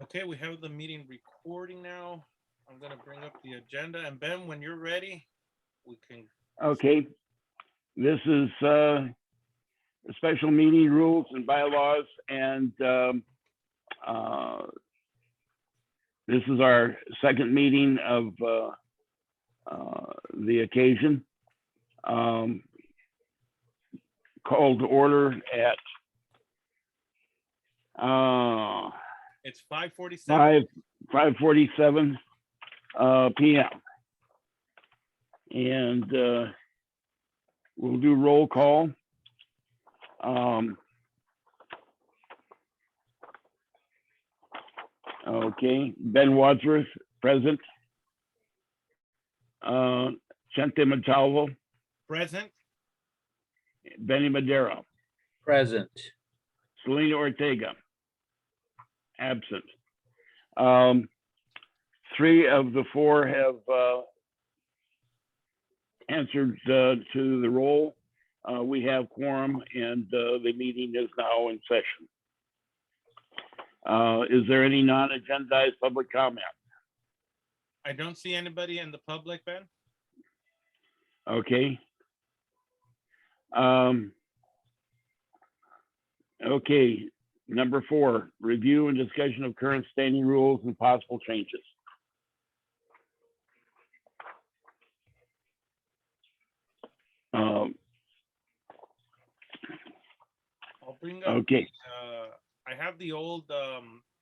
Okay, we have the meeting recording now. I'm gonna bring up the agenda, and Ben, when you're ready, we can. Okay, this is special meeting rules and bylaws, and this is our second meeting of the occasion. Called to order at It's 5:47. 5:47 p.m. And we'll do roll call. Okay, Ben Wadsworth, present. Chente Montalvo, Present. Benny Madera, Present. Selena Ortega, absent. Three of the four have answered to the roll. We have quorum, and the meeting is now in session. Is there any non-agendized public comment? I don't see anybody in the public, Ben. Okay. Okay, number 4, review and discussion of current standing rules and possible changes. I'll bring up. Okay, I have the old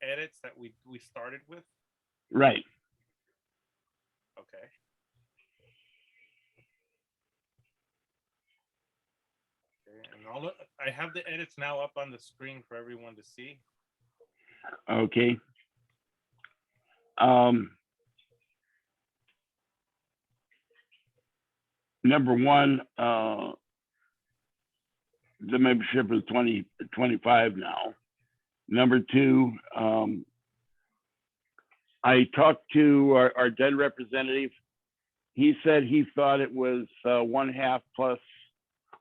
edits that we started with. right. Okay. And I have the edits now up on the screen for everyone to see. Okay. Number 1, the membership is 25 now. Number 2, I talked to our dead representative. He said he thought it was 1/2 plus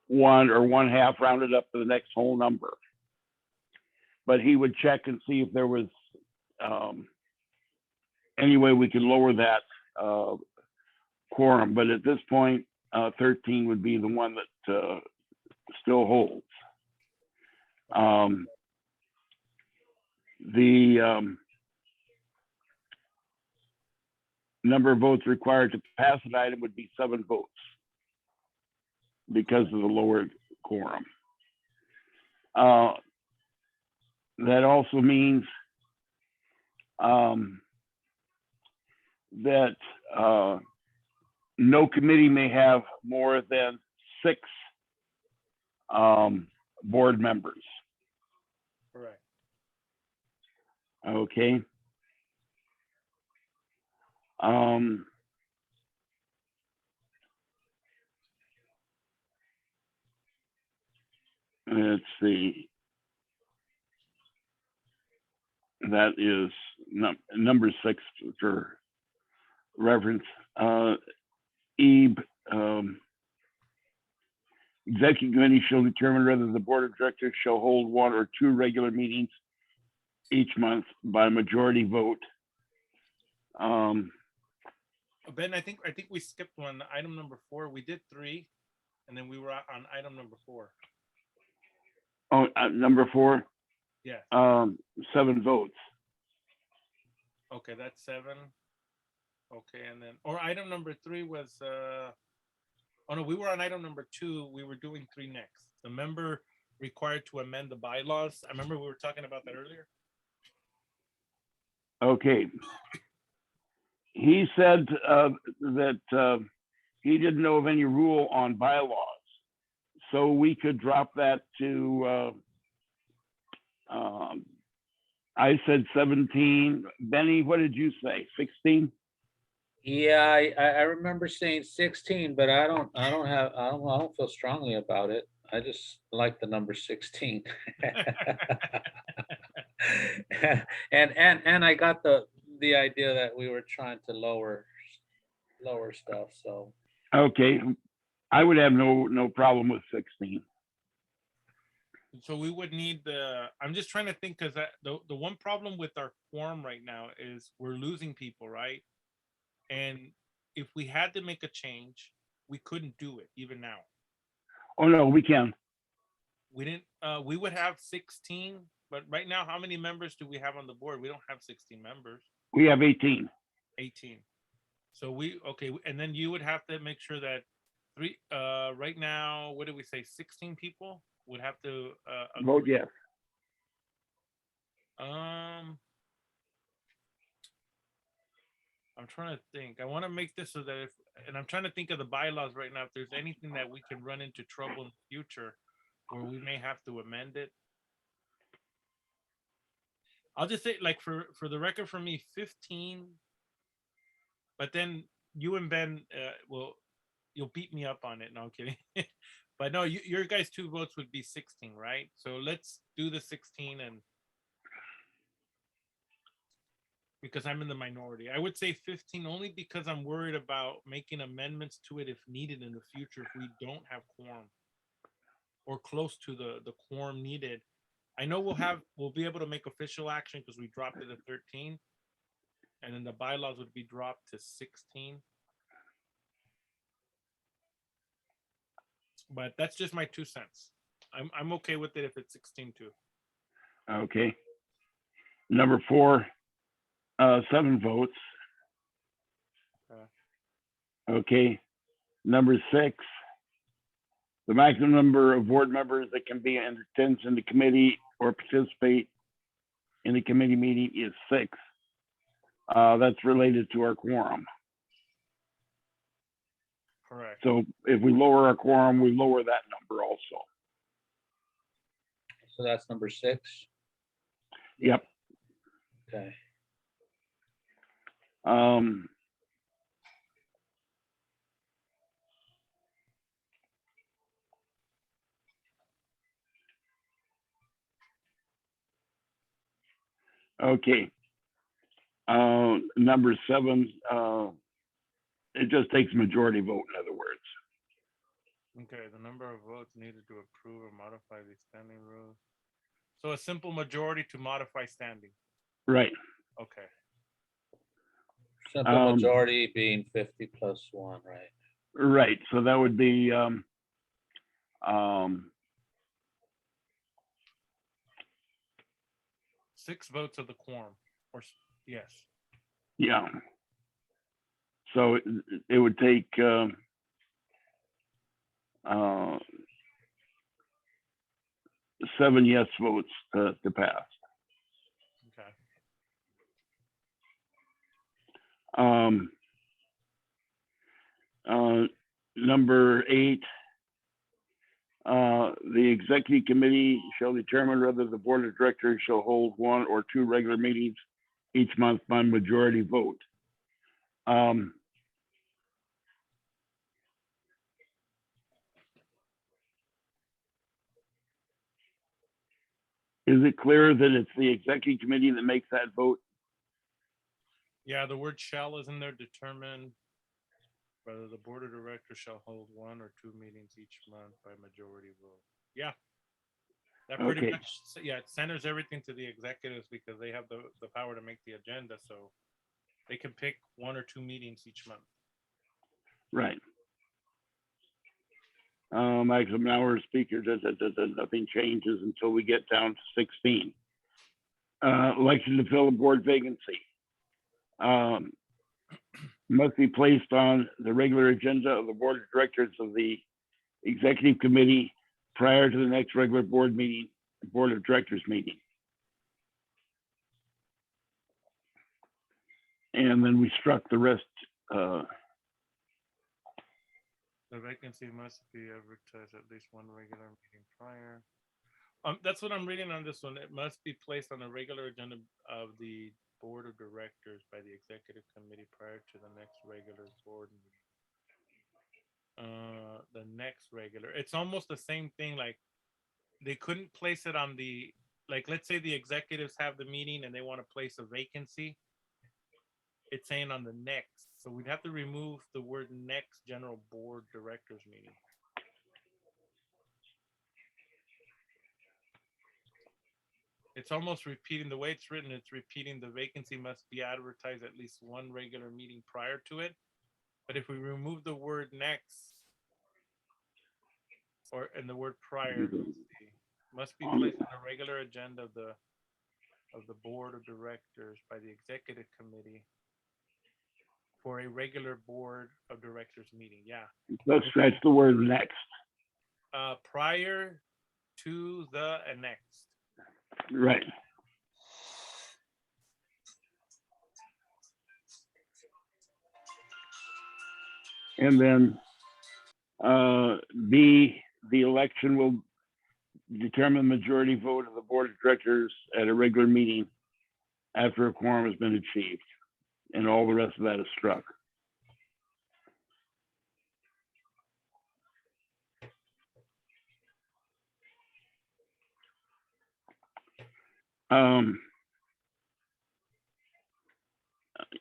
1 or 1/2 rounded up to the next whole number. But he would check and see if there was any way we could lower that quorum. But at this point, 13 would be the one that still holds. The number of votes required to pass an item would be 7 votes because of the lower quorum. That also means that no committee may have more than 6 board members. Correct. Okay. Let's see. That is number 6 for reference. Executive committee shall determine whether the board of directors shall hold 1 or 2 regular meetings each month by majority vote. Ben, I think we skipped one. Item number 4. We did 3, and then we were on item number 4. Oh, number 4. Yeah. 7 votes. Okay, that's 7. Okay, and then item number 3 was oh no, we were on item number 2. We were doing 3 next. The member required to amend the bylaws. I remember we were talking about that earlier. Okay. He said that he didn't know of any rule on bylaws, so we could drop that to. I said 17. Benny, what did you say? 16? Yeah, I remember saying 16, but I don't feel strongly about it. I just like the number 16. and I got the idea that we were trying to lower stuff. So Okay, I would have no problem with 16. So we would need I'm just trying to think because the one problem with our quorum right now is we're losing people, right? And if we had to make a change, we couldn't do it even now. Oh, no, we can. We didn't, we would have 16, but right now, how many members do we have on the board? We don't have 16 members, We have 18. 18. So okay, and then you would have to make sure that right now, what did we say? 16 people would have to, Vote agree. yes. I'm trying to think. I want to make this so that and I'm trying to think of the bylaws right now. If there's anything that we can run into trouble in the future where we may have to amend it. I'll just say, like, for the record, for me, 15. But then you and Ben, you'll beat me up on it. No, I'm kidding. But no, your guys' 2 votes would be 16, right? So let's do the 16, and because I'm in the minority, I would say 15 only because I'm worried about making amendments to it if needed in the future if we don't have quorum or close to the quorum needed. I know we'll be able to make official action because we dropped it at 13, and then the bylaws would be dropped to 16. But that's just my 2 cents. I'm okay with it if it's 16 too. Okay. Number 4, 7 votes. Okay. Number 6, the maximum number of board members that can be in attendance in the committee or participate in the committee meeting is 6. That's related to our quorum. Correct. So if we lower our quorum, we lower that number also. So that's number 6. Yep. Okay. Okay. Number 7, it just takes a majority vote, in other words. Okay, the number of votes needed to approve or modify the standing rules. So a simple majority to modify standing. Right. Okay. Simple majority being 50 plus 1, right? Right. So that would be 6 votes of the quorum, or yes. yeah. So it would take 7 yes votes to pass. Okay. Number 8, the executive committee shall determine whether the board of directors shall hold 1 or 2 regular meetings each month by majority vote. Is it clear that it's the executive committee that makes that vote? Yeah, the word shall is in there, determine whether the board of directors shall hold 1 or 2 meetings each month by majority vote. Yeah. That pretty much, yeah, it centers everything to the executives because they have the power to make the agenda. So they can pick 1 or 2 meetings each month. Right. Maximum hour speakers, nothing changes until we get down to 16. Election to fill a board vacancy. Must be placed on the regular agenda of the board of directors of the executive committee prior to the next regular board of directors meeting. And then we struck the rest. The vacancy must be advertised at least 1 regular meeting prior. That's what I'm reading on this one. It must be placed on the regular agenda of the board of directors by the executive committee prior to the next regular board meeting. The next regular, it's almost the same thing. Like they couldn't place it on the, like, let's say the executives have the meeting and they want to place a vacancy. It's saying on the next. So we'd have to remove the word next general board directors meeting. It's almost repeating the way it's written. It's repeating the vacancy must be advertised at least one regular meeting prior to it. But if we remove the word next, or and the word prior, let's see, must be placed on a regular agenda of the board of directors by the executive committee for a regular board of directors meeting. Yeah. Let's scratch the word next. Prior to the annexed. Right. And then B, the election will determine majority vote of the board of directors at a regular meeting after a quorum has been achieved. And all the rest of that is struck.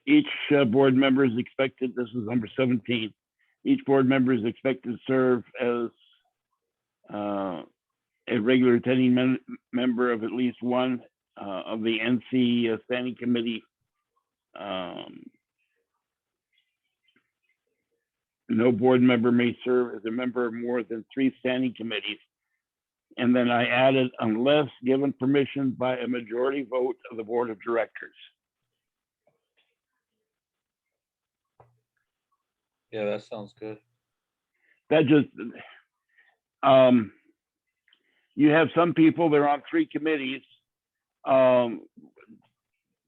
Each board member is expected, this is number 17, each board member is expected to serve as a regular attending member of at least one of the NC standing committee. No board member may serve as a member of more than 3 standing committees. And then I added, unless given permission by a majority vote of the board of directors. Yeah, that sounds good. That just, you have some people, they're on 3 committees.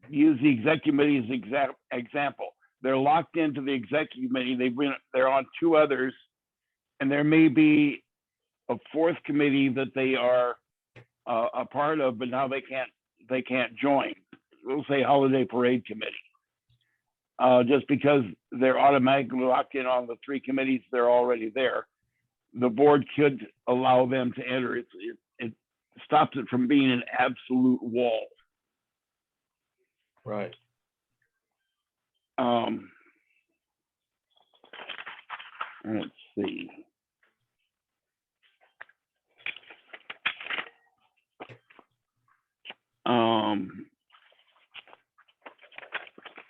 Use the exec committee as example. They're locked into the executive committee. They're on 2 others, and there may be a 4th committee that they are a part of, but now they can't join. We'll say holiday parade committee. Just because they're automatically locked in on the 3 committees, they're already there. The board could allow them to enter. It stops it from being an absolute wall. Right. Let's see.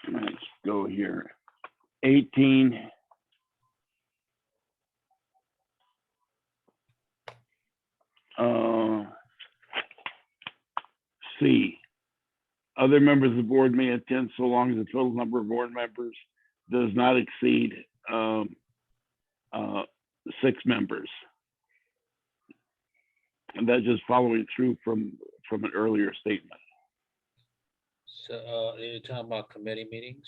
Let's go here. 18. C. Other members of the board may attend so long as the total number of board members does not exceed 6 members. And that's just following through from an earlier statement. So you're talking about committee meetings?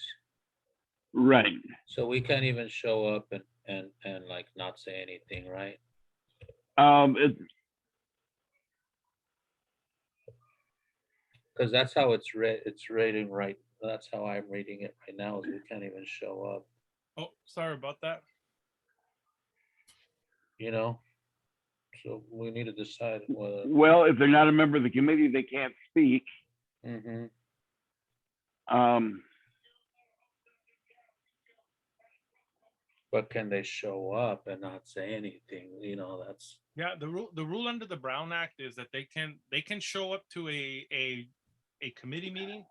Right. So we can't even show up and like not say anything, right? Because that's how it's rating right. That's how I'm reading it right now, is we can't even show up, Oh, sorry about that. you know? So we need to decide whether. Well, if they're not a member of the committee, they can't speak. Mm-hmm. But can they show up and not say anything? You know, that's. Yeah, the rule under the Brown Act is that they can show up to a committee meeting,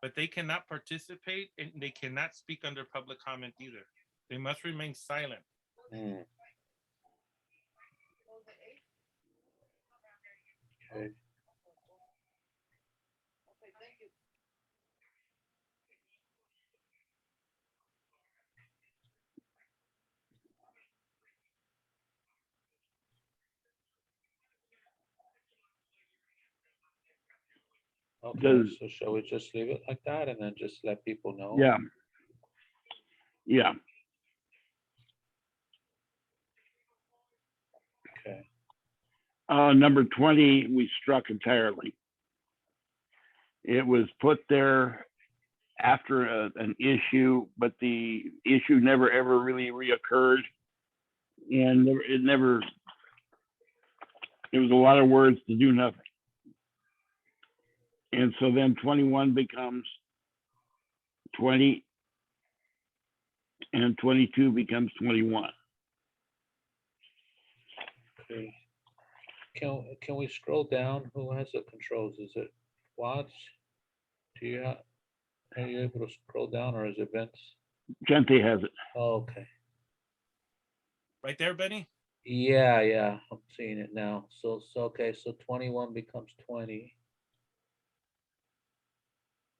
but they cannot participate and they cannot speak under public comment either. They must remain silent. Mm. Okay. Okay, so shall we just leave it like that and then just let people know? Yeah. Yeah. Okay. Number 20, we struck entirely. It was put there after an issue, but the issue never ever really reoccurred. And it was a lot of words to do nothing. And so then 21 becomes 20 and 22 becomes 21. Okay. Can we scroll down? Who has the controls? Is it Watch. Are you able to scroll down or is it Vince? Chente has it. Oh, okay. Right there, Benny? Yeah, I'm seeing it now. So okay, so 21 becomes 20.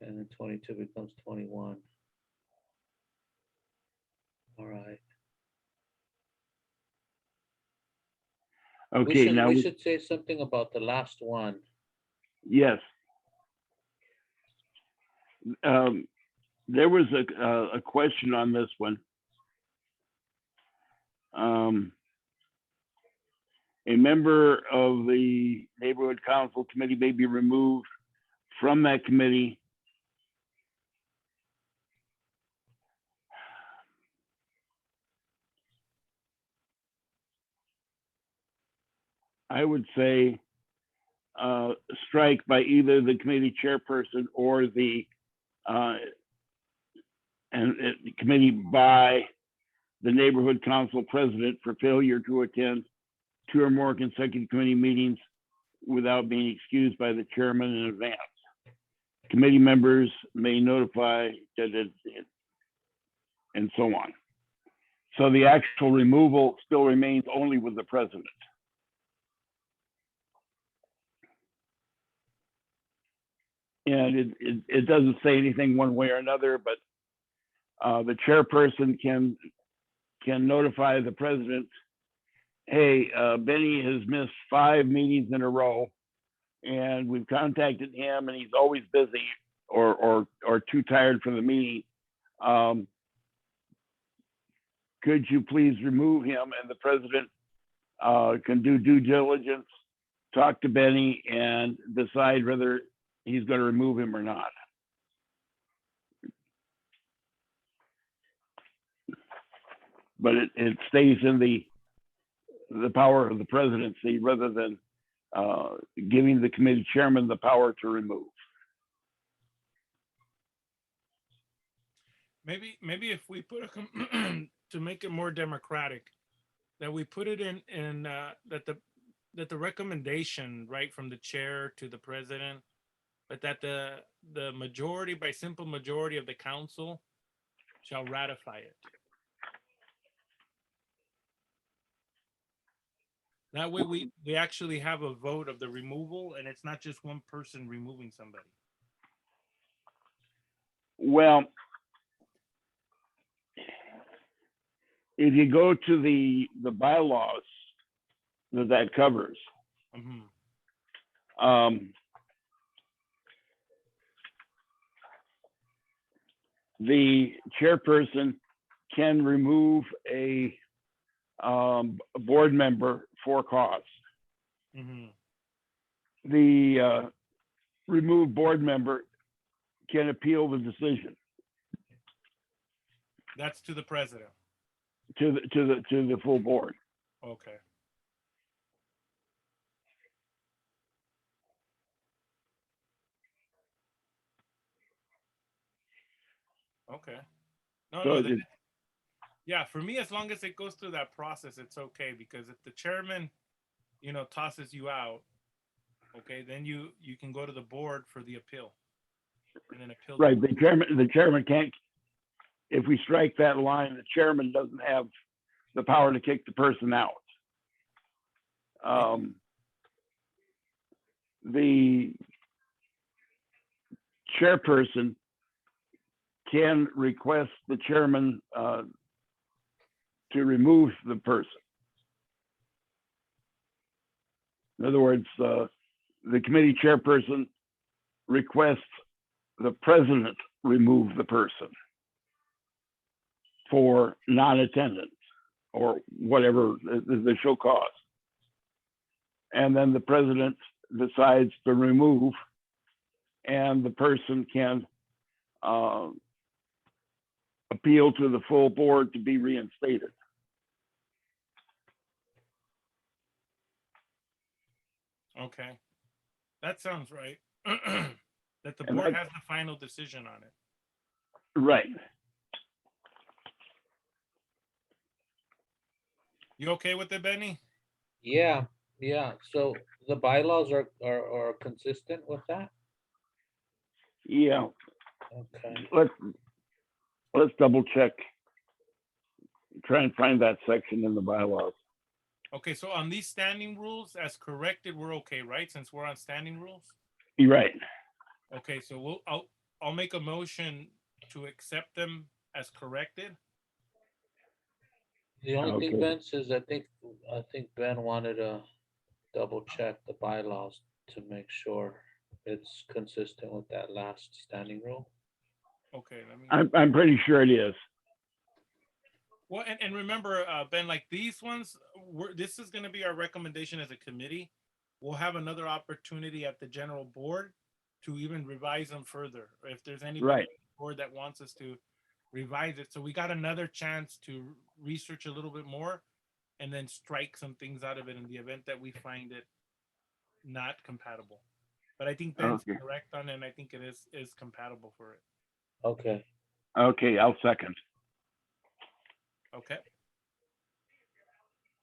And then 22 becomes 21. All right. Okay, now, We should say something about the last one. yes. There was a question on this one. A member of the neighborhood council committee may be removed from that committee I would say strike by either the committee chairperson or the committee by the neighborhood council president for failure to attend 2 or more consecutive committee meetings without being excused by the chairman in advance. Committee members may notify and so on. So the actual removal still remains only with the president. And it doesn't say anything one way or another, but the chairperson can notify the president, hey, Benny has missed 5 meetings in a row, and we've contacted him, and he's always busy or too tired for the meeting. Could you please remove him? And the president can do due diligence, talk to Benny, and decide whether he's going to remove him or not. But it stays in the power of the presidency rather than giving the committee chairman the power to remove. Maybe if we put a to make it more democratic, that we put it in that the recommendation, right, from the chair to the president, but that the majority, by simple majority of the council, shall ratify it. That way we actually have a vote of the removal, and it's not just one person removing somebody. Well, if you go to the bylaws that covers, the chairperson can remove a board member for cause. The removed board member can appeal the decision. That's to the president. To the full board. Okay. Okay. No, yeah, for me, as long as it goes through that process, it's okay. Because if the chairman, tosses you out, okay, then you can go to the board for the appeal, and then appeal. Right. The chairman can't. If we strike that line, the chairman doesn't have the power to kick the person out. The chairperson can request the chairman to remove the person. In other words, the committee chairperson requests the president remove the person for non-attendance or whatever the show cause. And then the president decides to remove, and the person can appeal to the full board to be reinstated. Okay, that sounds right. That the board has the final decision on it. Right. You okay with it, Benny? Yeah. So the bylaws are consistent with that? Yeah, Okay. let's double check. Try and find that section in the bylaws. Okay, so on these standing rules, as corrected, we're okay, right? Since we're on standing rules? You're right. Okay, so I'll make a motion to accept them as corrected. The only thing, Okay. Vince, is I think Ben wanted to double check the bylaws to make sure it's consistent with that last standing rule. Okay, let me. I'm pretty sure it is. Well, and remember, Ben, like these ones, this is going to be our recommendation as a committee. We'll have another opportunity at the general board to even revise them further. If there's anybody Right. on the board that wants us to revise it. So we got another chance to research a little bit more and then strike some things out of it in the event that we find it not compatible. But I think Ben's Okay. correct on it, and I think it is compatible for it. Okay. Okay, I'll second. Okay.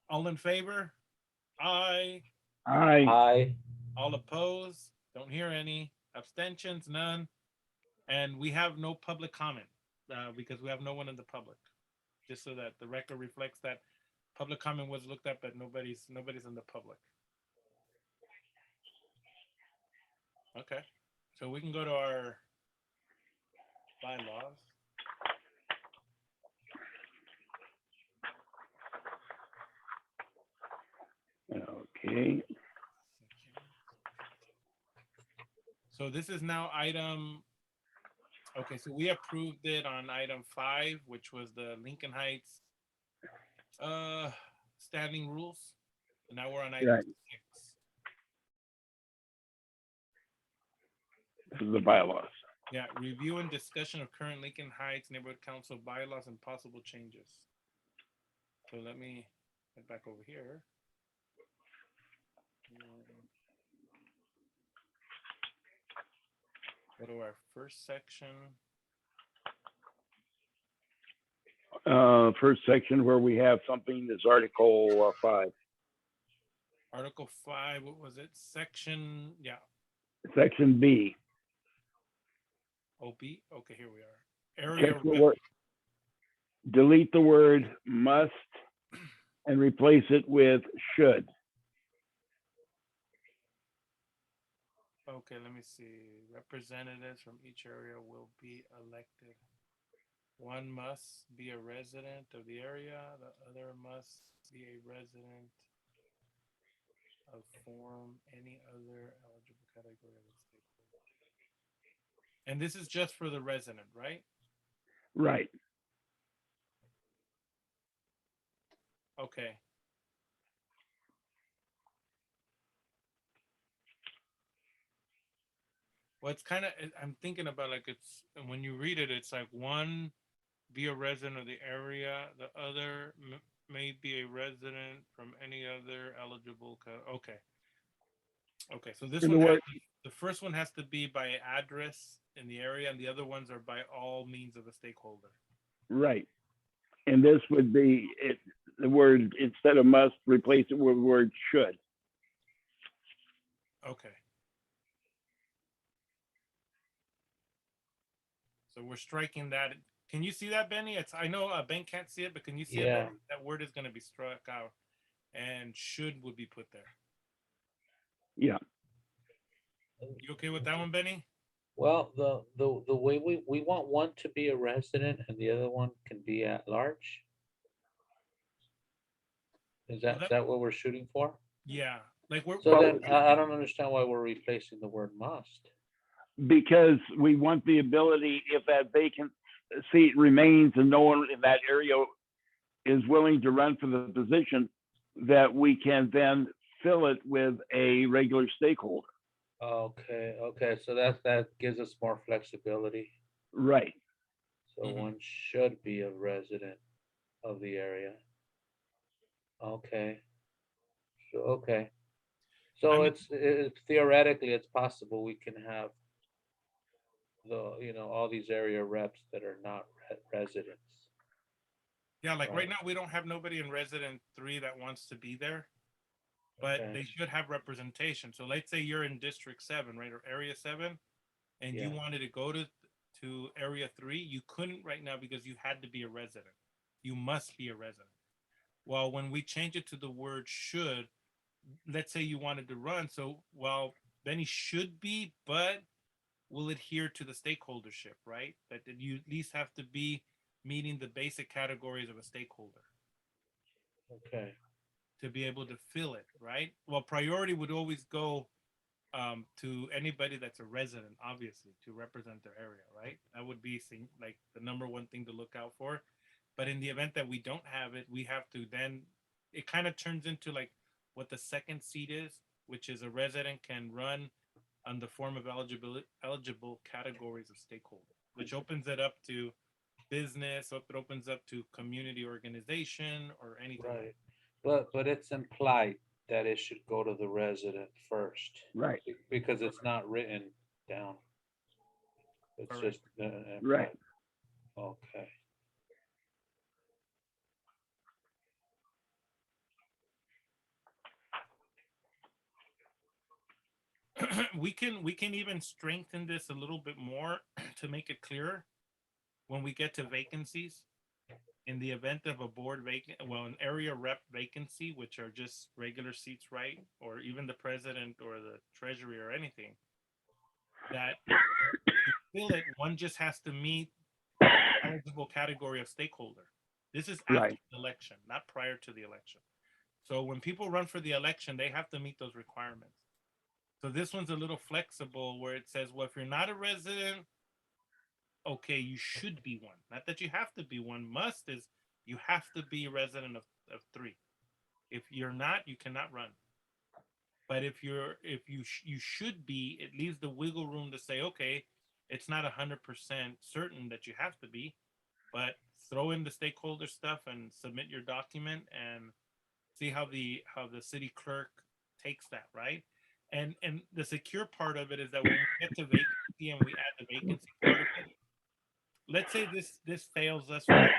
All in favor? Aye. Aye. All opposed? Don't hear any. Abstentions? None. And we have no public comment because we have no one in the public. Just so that the record reflects that public comment was looked at, but nobody's in the public. Okay. So we can go to our bylaws. Okay. So this is now item. Okay, so we approved it on item 5, which was the Lincoln Heights standing rules. And now we're on item Right. 6. This is the bylaws. Yeah, review and discussion of current Lincoln Heights Neighborhood Council bylaws and possible changes. So let me head back over here. Go to our first section. First section where we have something is Article 5. Article 5, what was it? Section, yeah, Section B. OB. Okay, here we are. Area. Check the word. Delete the word must and replace it with should. Okay, let me see. Representatives from each area will be elected. One must be a resident of the area. The other must be a resident of form any other eligible category of the stakeholder. And this is just for the resident, right? Right. Okay. Well, it's kind of, I'm thinking about like it's, when you read it, it's like one, be a resident of the area. The other may be a resident from any other eligible. Okay. Okay. So this one, the first one has to be by address in the area, and the other ones are by all means of a stakeholder. Right. And this would be it. The word, instead of must, replace it with the word should. Okay. So we're striking that. Can you see that, Benny? It's, I know Ben can't see it, but can you see it, Benny? That word is going to be struck out, and should would be put there. Yeah. You okay with that one, Benny? Well, the way we want one to be a resident and the other one can be at large. Is that what we're shooting for? Yeah. Like we're, So then I don't understand why we're replacing the word must. Because we want the ability, if that vacant seat remains and no one in that area is willing to run for the position, that we can then fill it with a regular stakeholder. Okay. So that gives us more flexibility. Right. So one should be a resident of the area. Okay. So I mean, it's theoretically it's possible we can have all these area reps that are not residents. Yeah, like right now we don't have nobody in resident 3 that wants to be there, but they should have representation. So let's say you're in District 7, right, or Area 7. and you wanted to go to area 3, you couldn't right now because you had to be a resident. You must be a resident. Well, when we change it to the word should, let's say you wanted to run, so well, then he should be, but will adhere to the stakeholdership, right? That you at least have to be meeting the basic categories of a stakeholder Okay. to be able to fill it, right? Well, priority would always go to anybody that's a resident, obviously, to represent their area, right? That would be like the number one thing to look out for. But in the event that we don't have it, we have to then, it kind of turns into like what the second seat is, which is a resident can run on the form of eligible categories of stakeholder, which opens it up to business, it opens up to community organization or anything. Right. But it's implied that it should go to the resident first. Right. Because it's not written down. It's Correct. just Right. implied. Okay. we can even strengthen this a little bit more to make it clearer when we get to vacancies. In the event of a board vacant, well, an area rep vacancy, which are just regular seats, right? Or even the president or the treasury or anything, that to fill it, one just has to meet eligible category of stakeholder. This is after Right. the election, not prior to the election. So when people run for the election, they have to meet those requirements. So this one's a little flexible where it says, well, if you're not a resident, okay, you should be one. Not that you have to be one. Must is you have to be a resident of 3. If you're not, you cannot run. But if you should be, it leaves the wiggle room to say, okay, it's not 100% certain that you have to be, but throw in the stakeholder stuff and submit your document and see how the city clerk takes that, right? And the secure part of it is that when we get to vacancy and we add the vacancy part of it, let's say this fails us, right?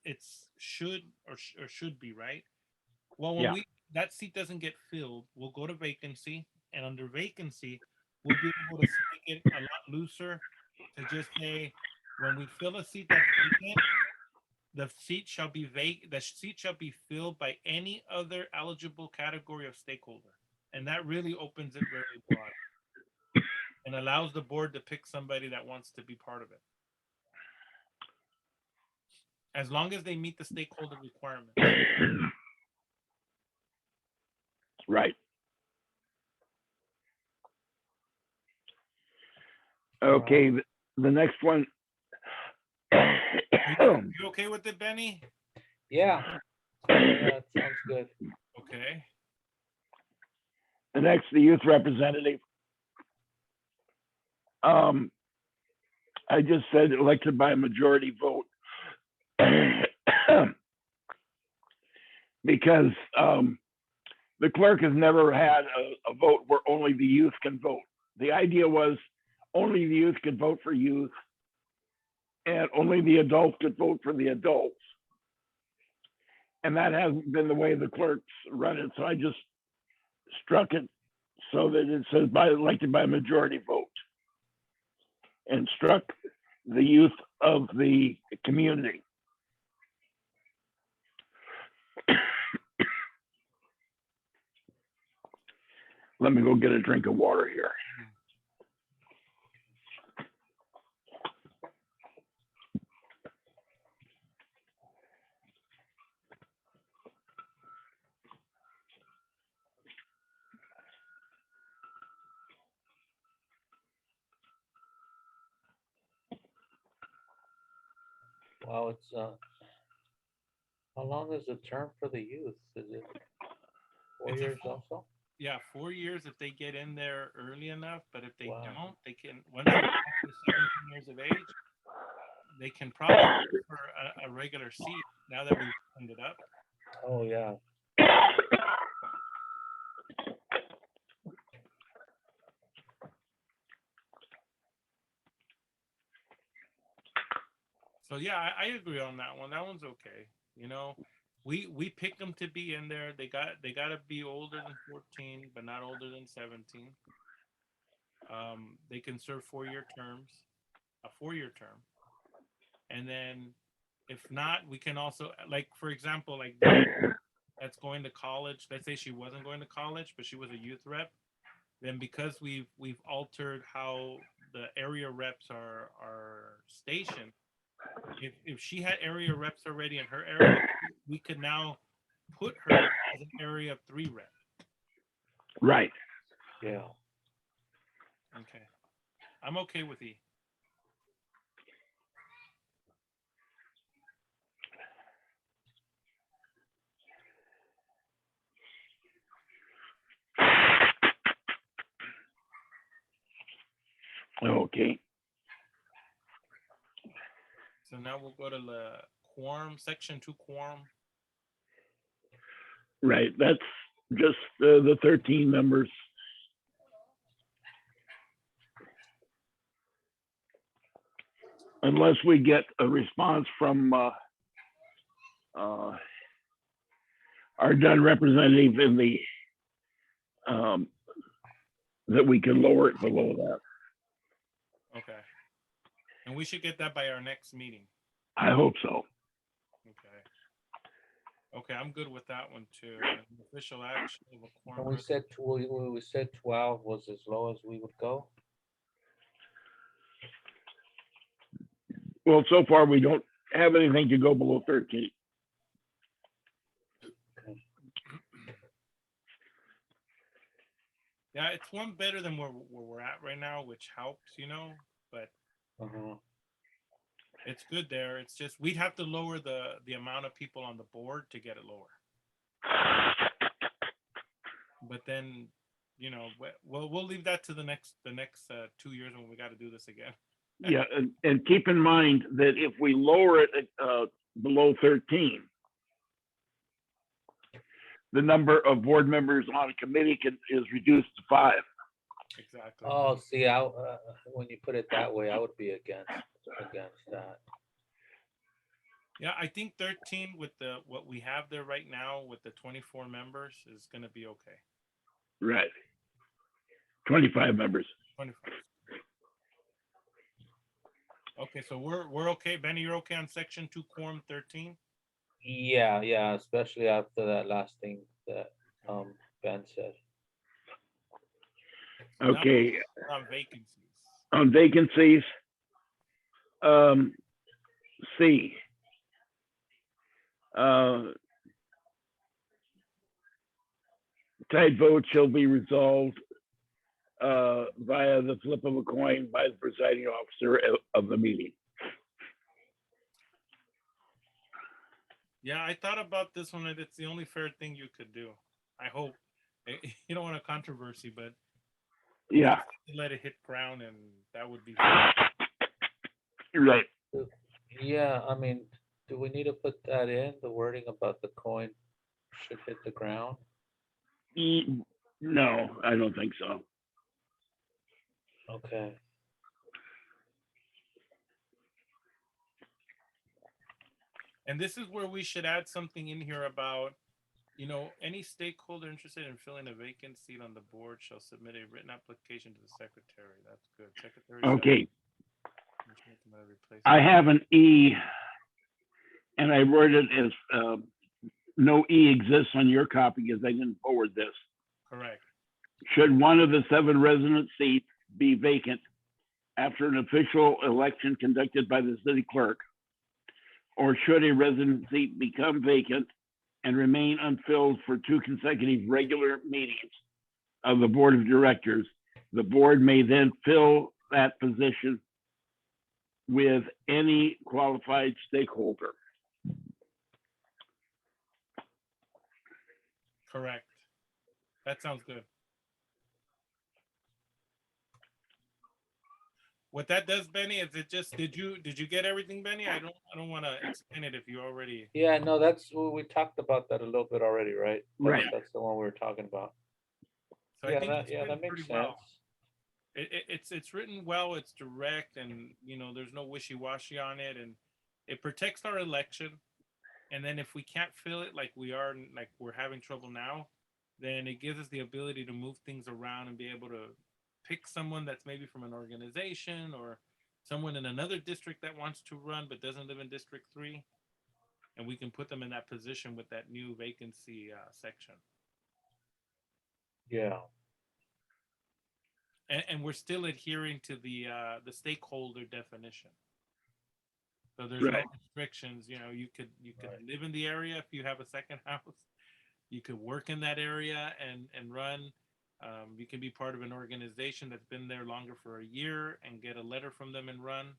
It's should or should be, right? Well, when Yeah. that seat doesn't get filled, we'll go to vacancy, and under vacancy, we'll be able to make it a lot looser to just say when we fill a seat that's vacant, the seat shall be the seat shall be filled by any other eligible category of stakeholder, and that really opens it very broad and allows the board to pick somebody that wants to be part of it, as long as they meet the stakeholder requirements. Right. Okay, the next one. You okay with it, Benny? Yeah. That sounds good. Okay. The next, the youth representative. I just said elected by a majority vote. Because the clerk has never had a vote where only the youth can vote. The idea was only the youth could vote for youth, and only the adults could vote for the adults. And that hasn't been the way the clerks run it. So I just struck it so that it says elected by a majority vote, and struck the youth of the community. Let me go get a drink of water here. Wow, it's how long is the term for the youth? Is it 4 It's years also? Yeah, 4 years if they get in there early enough, but if they Wow. don't, they can, once they pass the 17 years of age, they can probably go for a regular seat now that we've cleaned it up. Oh, yeah. So yeah, I agree on that one. That one's okay. You know, we pick them to be in there. They got to be older than 14, but not older than 17. They can serve 4-year terms, a 4-year term. And then if not, we can also, like, for example, like that's going to college. Let's say she wasn't going to college, but she was a youth rep. Then because we've altered how the area reps are stationed, if she had area reps already in her area, we could now put her as an area 3 rep. Right. Yeah. Okay. I'm okay with E. Okay. So now we'll go to the quorum, section 2 quorum. Right. That's just the 13 members. Unless we get a response from our DUN representative in the that we can lower it below that. Okay. And we should get that by our next meeting. I hope so. Okay. Okay, I'm good with that one too. An official action of a quorum. And we said we said 12 was as low as we would go. Well, so far we don't have anything to go below 13. Yeah, it's one better than where we're at right now, which helps, but it's good there. It's just we'd have to lower the amount of people on the board to get it lower. But then, we'll leave that to the next 2 years when we got to do this again. Yeah, and keep in mind that if we lower it below 13, the number of board members on a committee is reduced to 5. Exactly. Oh, see, when you put it that way, I would be against that. Yeah, I think 13 with what we have there right now with the 24 members is going to be okay. Right. 25 members. 25. Okay, so we're okay. Benny, you're okay on section 2 quorum 13? Yeah, especially after that last thing that Ben said. Okay. Now on vacancies. On vacancies, C. Tied vote shall be resolved via the flip of a coin by the presiding officer of the meeting. Yeah, I thought about this one. It's the only fair thing you could do. I hope. You don't want a controversy, but yeah, let it hit ground, and that would be right. Yeah, I mean, do we need to put that in, the wording about the coin should hit the ground? No, I don't think so. Okay. And this is where we should add something in here about, any stakeholder interested in filling a vacant seat on the board shall submit a written application to the secretary. That's good. Secretary. Okay. I have an E, and I wrote it as no E exists on your copy because I didn't forward this. Correct. Should one of the 7 resident seats be vacant after an official election conducted by the city clerk, or should a resident seat become vacant and remain unfilled for 2 consecutive regular meetings of the board of directors, the board may then fill that position with any qualified stakeholder. Correct. That sounds good. What that does, Benny, is it just did you get everything, Benny? I don't want to explain it if you already. Yeah, no, we talked about that a little bit already, right? Right. That's the one we were talking about. So Yeah, I think that makes sense. well. It's written well. It's direct, and there's no wishy-washy on it, and it protects our election. And then if we can't fill it like we're having trouble now, then it gives us the ability to move things around and be able to pick someone that's maybe from an organization or someone in another district that wants to run but doesn't live in District 3. And we can put them in that position with that new vacancy section. Yeah. And we're still adhering to the stakeholder definition. So there's Right. no restrictions. You know, you could live in the area if you have a second house. You could work in that area and run. You can be part of an organization that's been there longer for a year and get a letter from them and run.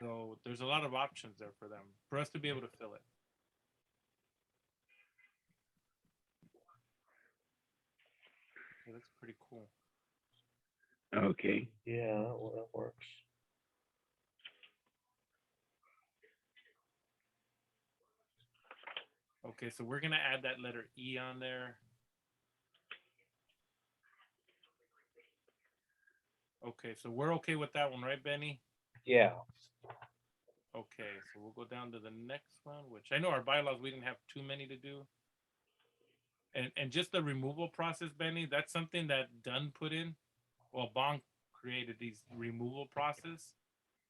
So there's a lot of options there for them, for us to be able to fill it. So that's pretty cool. Okay. Yeah, that works. Okay, so we're gonna add that letter E on there. Okay, so we're okay with that one, right, Benny? Yeah. Okay, so we'll go down to the next one, which I know our bylaws, we didn't have too many to do. And just the removal process, Benny, that's something that Dunn put in. Well, Bonk created these removal process.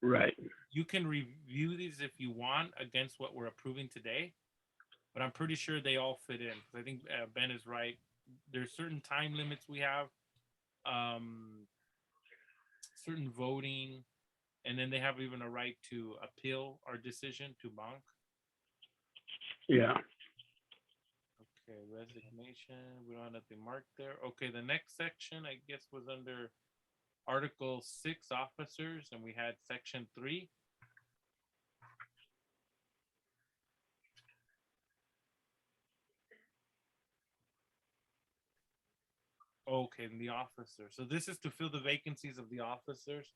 Right. You can review these if you want against what we're approving today, but I'm pretty sure they all fit in. I think Ben is right. There's certain time limits we have, certain voting, and then they have even a right to appeal our decision to Bonk. Yeah. Okay, resignation. We don't have nothing marked there. Okay, the next section, I guess, was under Article 6, officers, and we had Section 3. Okay, and the officer. So this is to fill the vacancies of the officers.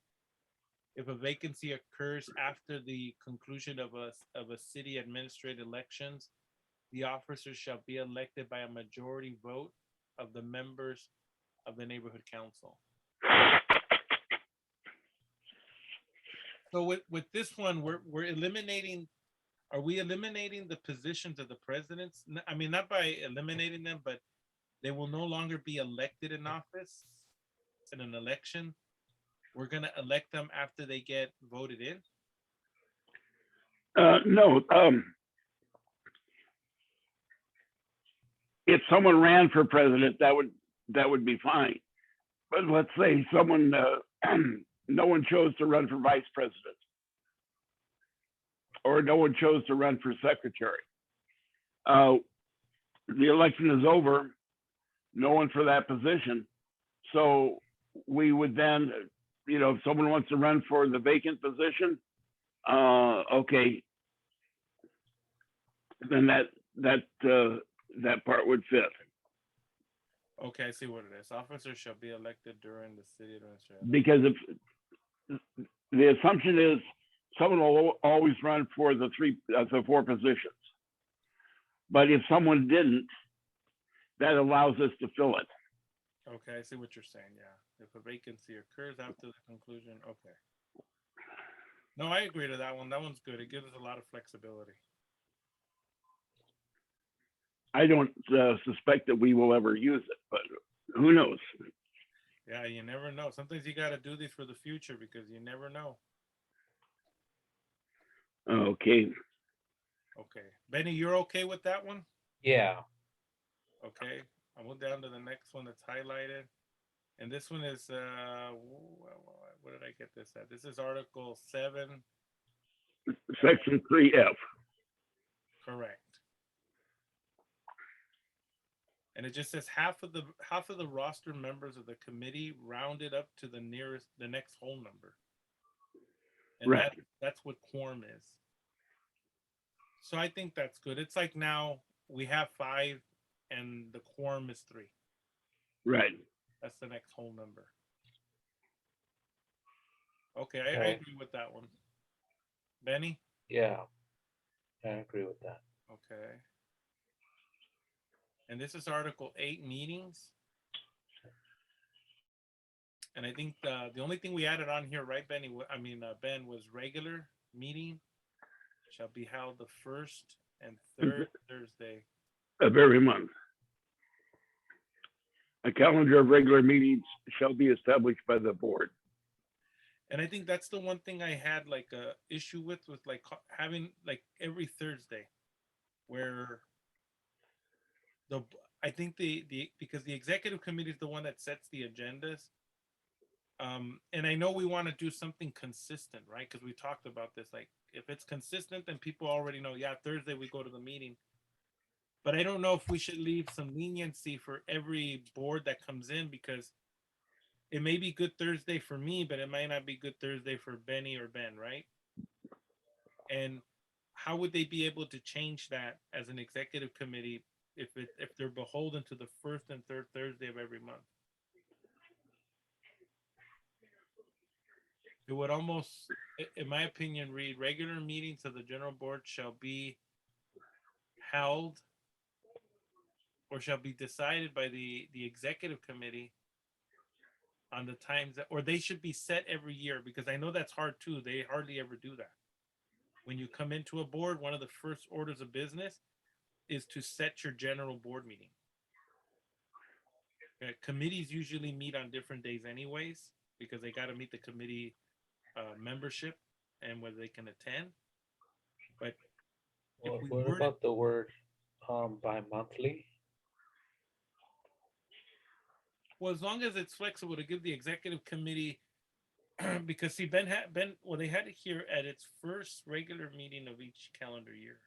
If a vacancy occurs after the conclusion of a city administrative elections, the officers shall be elected by a majority vote of the members of the neighborhood council. So with this one, we're eliminating. Are we eliminating the positions of the presidents? I mean, not by eliminating them, but they will no longer be elected in office in an election. We're gonna elect them after they get voted in. No. If someone ran for president, that would be fine. But let's say someone, no one chose to run for vice president, or no one chose to run for secretary. The election is over, no one for that position. So we would then, if someone wants to run for the vacant position, okay, then that part would fit. Okay, I see what it is. Officers shall be elected during the city administration. Because if the assumption is someone will always run for the four positions, but if someone didn't, that allows us to fill it. Okay, I see what you're saying. Yeah, if a vacancy occurs after the conclusion. Okay. No, I agree to that one. That one's good. It gives us a lot of flexibility. I don't suspect that we will ever use it, but who knows? Yeah, you never know. Sometimes you got to do these for the future because you never know. Okay. Okay. Benny, you're okay with that one? Yeah. Okay. I'll move down to the next one that's highlighted. And this one is, where did I get this at? This is Article 7. Section 3F. Correct. And it just says half of the roster members of the committee rounded up to the next whole number. And right. That's what quorum is. So I think that's good. It's like now we have 5 and the quorum is 3. Right. That's the next whole number. Okay, I agree with that one. Benny? Yeah, I agree with that. Okay. And this is Article 8, meetings. And I think the only thing we added on here, right, Benny? Ben, was regular meeting shall be held the first and third Thursday of every month. A calendar of regular meetings shall be established by the board. And I think that's the one thing I had like a issue with like having like every Thursday, where the I think the because the executive committee is the one that sets the agendas. And I know we want to do something consistent, right? Because we talked about this. Like, if it's consistent, then people already know. Yeah, Thursday we go to the meeting. But I don't know if we should leave some leniency for every board that comes in, because it may be good Thursday for me, but it might not be good Thursday for Benny or Ben, right? And how would they be able to change that as an executive committee if they're beholden to the first and third Thursday of every month? It would almost, in my opinion, read regular meetings of the general board shall be held or shall be decided by the executive committee on the times that, or they should be set every year, because I know that's hard too. They hardly ever do that. When you come into a board, one of the first orders of business is to set your general board meeting. Committees usually meet on different days anyways, because they got to meet the committee membership and whether they can attend. But What about the word bi-monthly? well, as long as it's flexible to give the executive committee, because see, well, they had it here at its first regular meeting of each calendar year.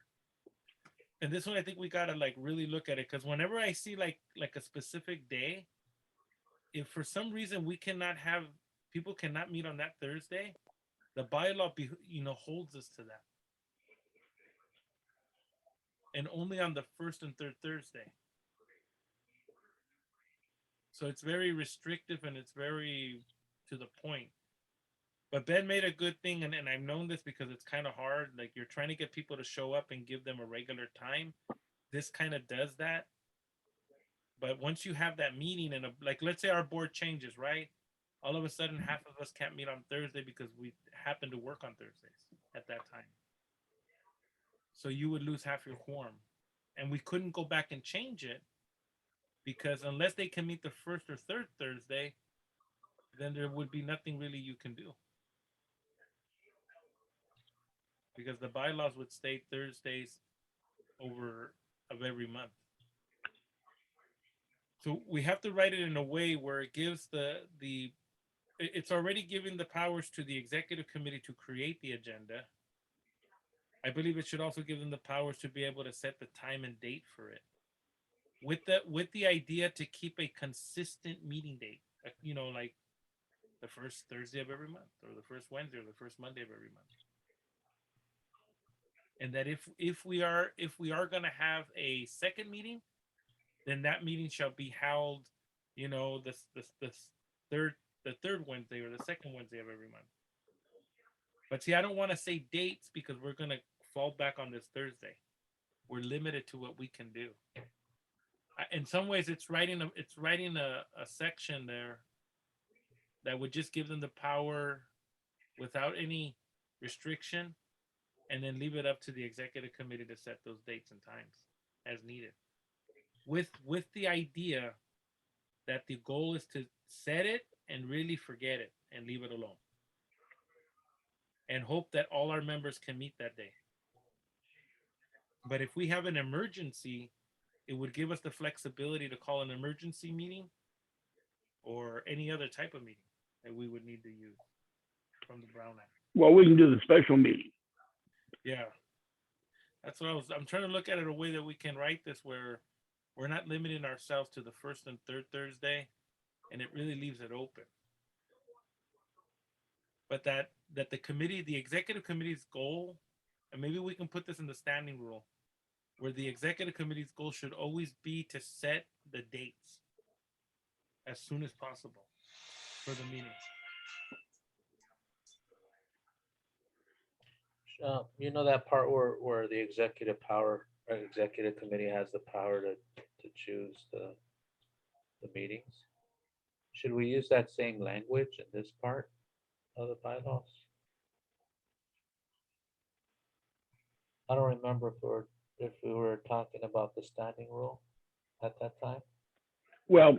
And this one, I think we gotta like really look at it, because whenever I see like a specific day, if for some reason we cannot have people cannot meet on that Thursday, the bylaw holds us to that, and only on the first and third Thursday. So it's very restrictive and it's very to the point. But Ben made a good thing, and I've known this because it's kind of hard. Like, you're trying to get people to show up and give them a regular time. This kind of does that. But once you have that meeting, and like, let's say our board changes, right? All of a sudden, half of us can't meet on Thursday because we happen to work on Thursdays at that time. So you would lose half your quorum. And we couldn't go back and change it, because unless they can meet the first or third Thursday, then there would be nothing really you can do. Because the bylaws would state Thursdays over of every month. So we have to write it in a way where it gives it's already giving the powers to the executive committee to create the agenda. I believe it should also give them the powers to be able to set the time and date for it, with the idea to keep a consistent meeting date, like the first Thursday of every month, or the first Wednesday, or the first Monday of every month. And that if we are going to have a second meeting, then that meeting shall be held, the third Wednesday or the second Wednesday of every month. But see, I don't want to say dates, because we're going to fall back on this Thursday. We're limited to what we can do. In some ways, it's writing a section there that would just give them the power without any restriction, and then leave it up to the executive committee to set those dates and times as needed. With the idea that the goal is to set it and really forget it and leave it alone. And hope that all our members can meet that day. But if we have an emergency, it would give us the flexibility to call an emergency meeting or any other type of meeting that we would need to use from the Brown Act. Well, we can do the special meeting. Yeah. That's what I'm trying to look at it a way that we can write this where we're not limiting ourselves to the first and third Thursday, and it really leaves it open. But that the committee, the executive committee's goal, and maybe we can put this in the standing rule, where the executive committee's goal should always be to set the dates as soon as possible for the meetings. That part where the executive committee has the power to choose the meetings. Should we use that same language in this part of the bylaws? I don't remember if we were talking about the standing rule at that time. Well,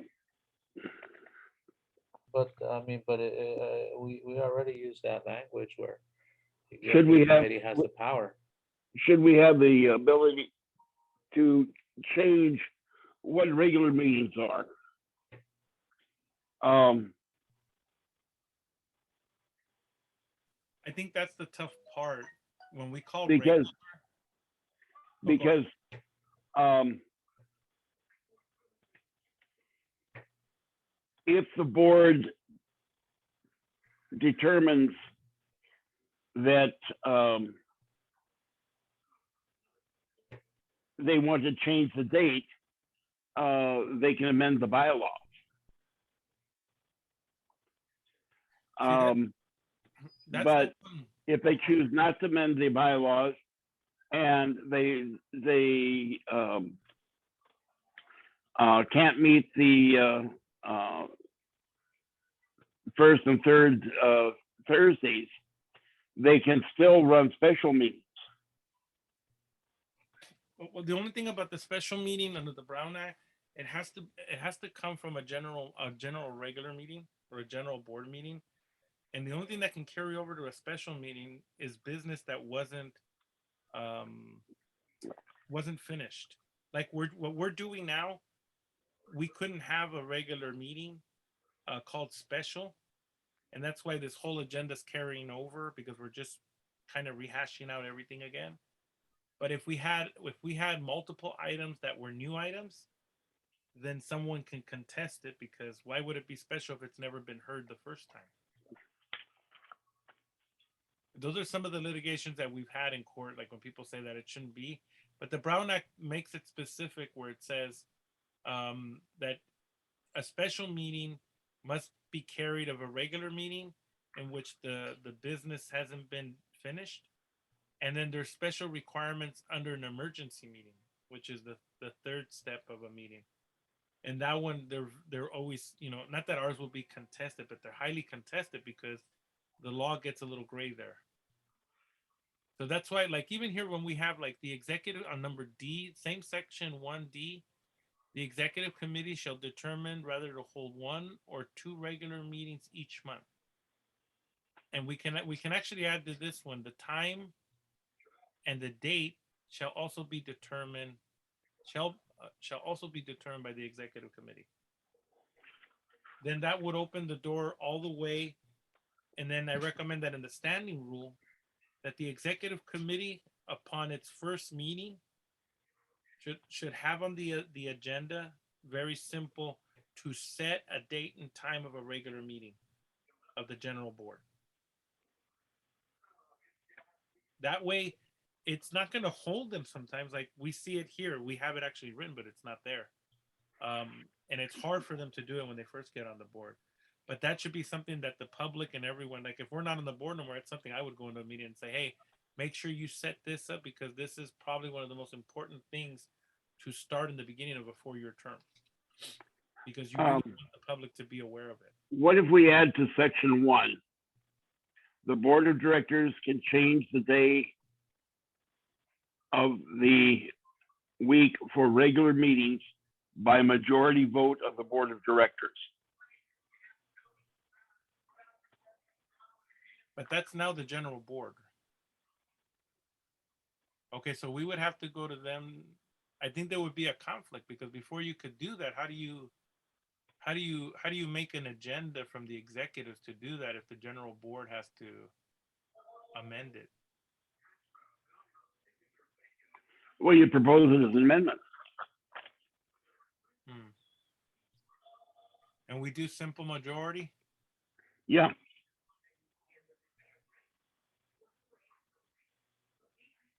But I mean, but we already used that language where the Should we executive have, committee has the power. should we have the ability to change what regular meetings are? I think that's the tough part when we call Because, Oh, go ahead. because, um, if the board determines that, they want to change the date, they can amend the bylaws. That's But if they choose not to amend the bylaws and they can't meet the first and third Thursdays, they can still run special meetings. well, the only thing about the special meeting under the Brown Act, it has to come from a general regular meeting or a general board meeting. And the only thing that can carry over to a special meeting is business that wasn't finished. Like what we're doing now, we couldn't have a regular meeting called special, and that's why this whole agenda's carrying over, because we're just kind of rehashing out everything again. But if we had multiple items that were new items, then someone can contest it, because why would it be special if it's never been heard the first time? Those are some of the litigations that we've had in court, like when people say that it shouldn't be. But the Brown Act makes it specific, where it says that a special meeting must be carried of a regular meeting in which the business hasn't been finished. And then there's special requirements under an emergency meeting, which is the third step of a meeting. And that one, they're always, not that ours will be contested, but they're highly contested because the law gets a little gray there. So that's why, like, even here, when we have like the executive on number D, same section 1D, the executive committee shall determine whether to hold 1 or 2 regular meetings each month. And we can actually add to this one, the time and the date shall also be determined by the executive committee. Then that would open the door all the way. And then I recommend that in the standing rule, that the executive committee, upon its first meeting, should have on the agenda, very simple, to set a date and time of a regular meeting of the general board. That way, it's not going to hold them sometimes. Like we see it here, we have it actually written, but it's not there. And it's hard for them to do it when they first get on the board. But that should be something that the public and everyone, like if we're not on the board no more, it's something I would go into a meeting and say, hey, make sure you set this up, because this is probably one of the most important things to start in the beginning of a 4-year term. Because you really want the public to be aware of it. What if we add to section 1? The board of directors can change the day of the week for regular meetings by majority vote of the board of directors. But that's now the general board. Okay, so we would have to go to them. I think there would be a conflict, because before you could do that, how do you make an agenda from the executives to do that if the general board has to amend it? Well, you propose it as an amendment. And we do simple majority? Yeah.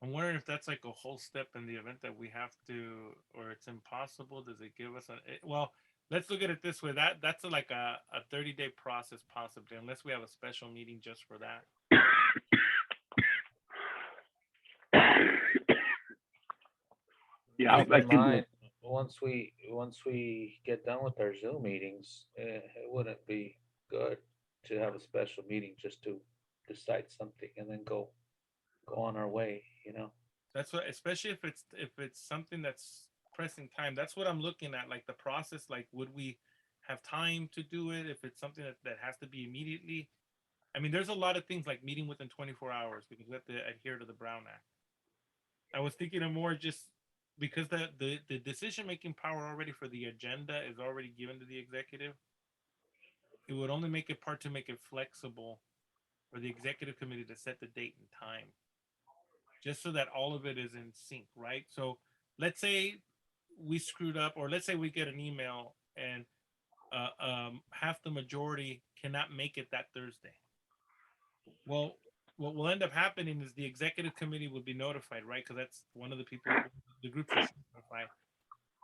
I'm wondering if that's like a whole step in the event that we have to, or it's impossible. Does it give us well, let's look at it this way. That's like a 30-day process, possibly, unless we have a special meeting just for that. Yeah, Keep in mind, once we get done with our Zoom meetings, it wouldn't be good to have a special meeting just to decide something and then go on our way, That's what, especially if it's something that's pressing time. That's what I'm looking at, like the process. Like, would we have time to do it, if it's something that has to be immediately. I mean, there's a lot of things like meeting within 24 hours because we have to adhere to the Brown Act. I was thinking of more just because the decision-making power already for the agenda is already given to the executive. It would only make it part to make it flexible for the executive committee to set the date and time, just so that all of it is in sync, right? So let's say we screwed up, or let's say we get an email and half the majority cannot make it that Thursday. Well, what will end up happening is the executive committee would be notified, right? Because that's one of the people, the groups are notified.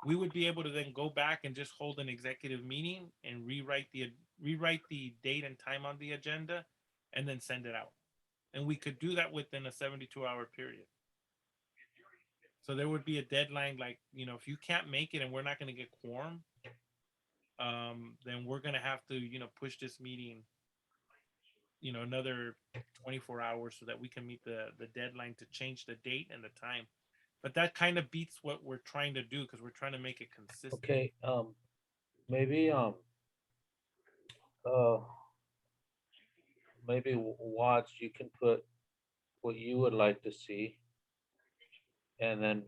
We would be able to then go back and just hold an executive meeting and rewrite the date and time on the agenda, and then send it out. And we could do that within a 72-hour period. So there would be a deadline, like, you know, if you can't make it and we're not going to get quorum, then we're going to have to, you know, push this meeting, you know, another 24 hours so that we can meet the deadline to change the date and the time. But that kind of beats what we're trying to do because we're trying to make it consistent. Okay, maybe, maybe Watts, you can put what you would like to see. And then,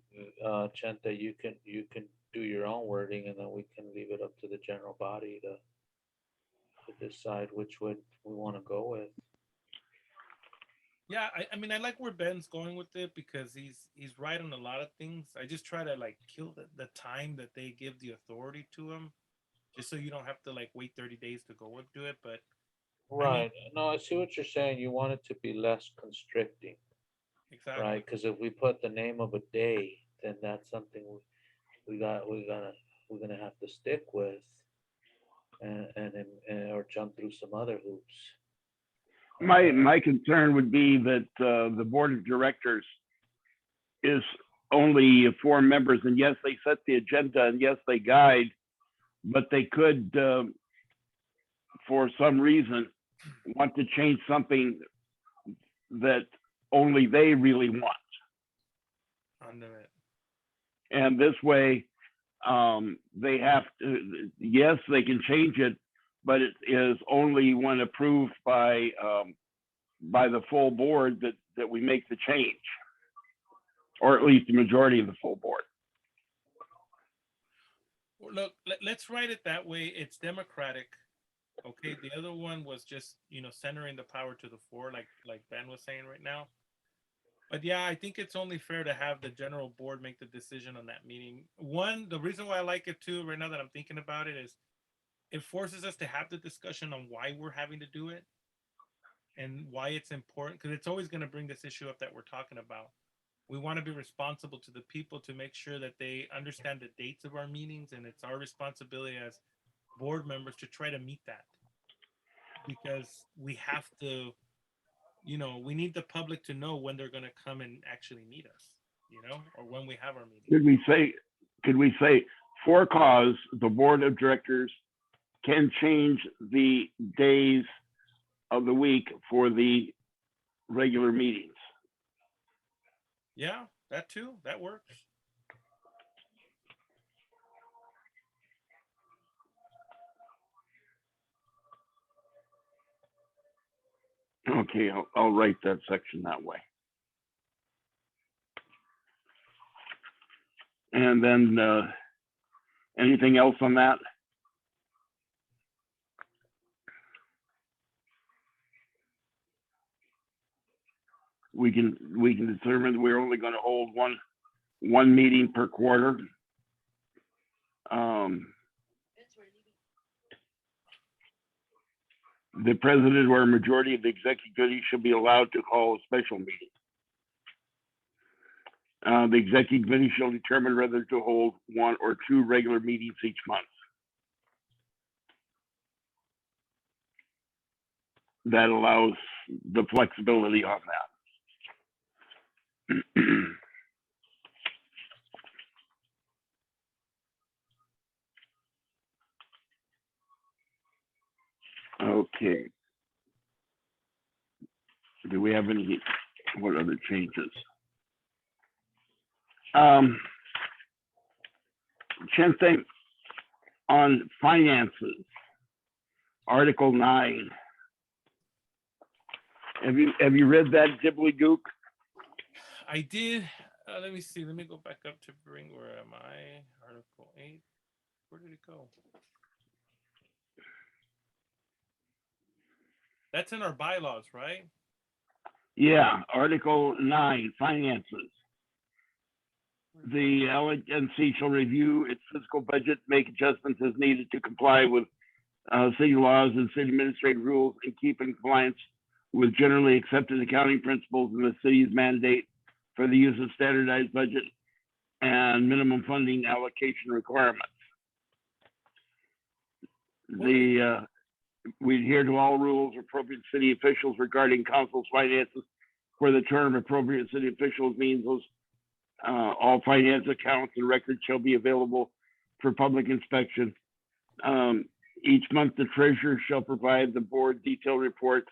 Chente, you can do your own wording, and then we can leave it up to the general body to decide which one we want to go with. Yeah, I mean, I like where Ben's going with it because he's right on a lot of things. I just try to like kill the time that they give the authority to him, just so you don't have to like wait 30 days to go and do it. But Right. No, I see what you're saying. You want it to be less constricting, exactly. right? Because if we put the name of a day, then that's something we're gonna have to stick with, and or jump through some other hoops. My concern would be that the board of directors is only 4 members, and yes, they set the agenda, and yes, they guide, but they could, for some reason, want to change something that only they really want. Under it. And this way, they have to, yes, they can change it, but it is only when approved by the full board that we make the change, or at least the majority of the full board. Well, look, let's write it that way. It's democratic. Okay. The other one was just, you know, centering the power to the 4, like Ben was saying right now. But yeah, I think it's only fair to have the general board make the decision on that meeting. One, the reason why I like it too, right now that I'm thinking about it, is it forces us to have the discussion on why we're having to do it and why it's important, because it's always going to bring this issue up that we're talking about. We want to be responsible to the people to make sure that they understand the dates of our meetings, and it's our responsibility as board members to try to meet that, because we have to, you know, we need the public to know when they're going to come and actually meet us, you know, or when we have our meeting. Could we say for cause the board of directors can change the days of the week for the regular meetings? Yeah, that too, that works. Okay, I'll write that section that way. And then anything else on that? We can determine that we're only going to hold one meeting per quarter. The president or a majority of the executive committee should be allowed to call a special meeting. The executive committee shall determine whether to hold 1 or 2 regular meetings each month. That allows the flexibility on that. Okay. Do we have any, what other changes? Chente, on finances, Article 9. Have you read that, Gook? I did. Let me see. Let me go back up to bring. Where am I? Article 8. Where did it go? That's in our bylaws, right? Yeah, Article 9, finances. The LHNC shall review its fiscal budget, make adjustments as needed to comply with city laws and city administrative rules, and keep in compliance with generally accepted accounting principles and the city's mandate for the use of standardized budget and minimum funding allocation requirements. We adhere to all rules of appropriate city officials regarding council's finances. For the term appropriate city officials means those all finance accounts and records shall be available for public inspection. Each month, the treasurer shall provide the board detailed reports.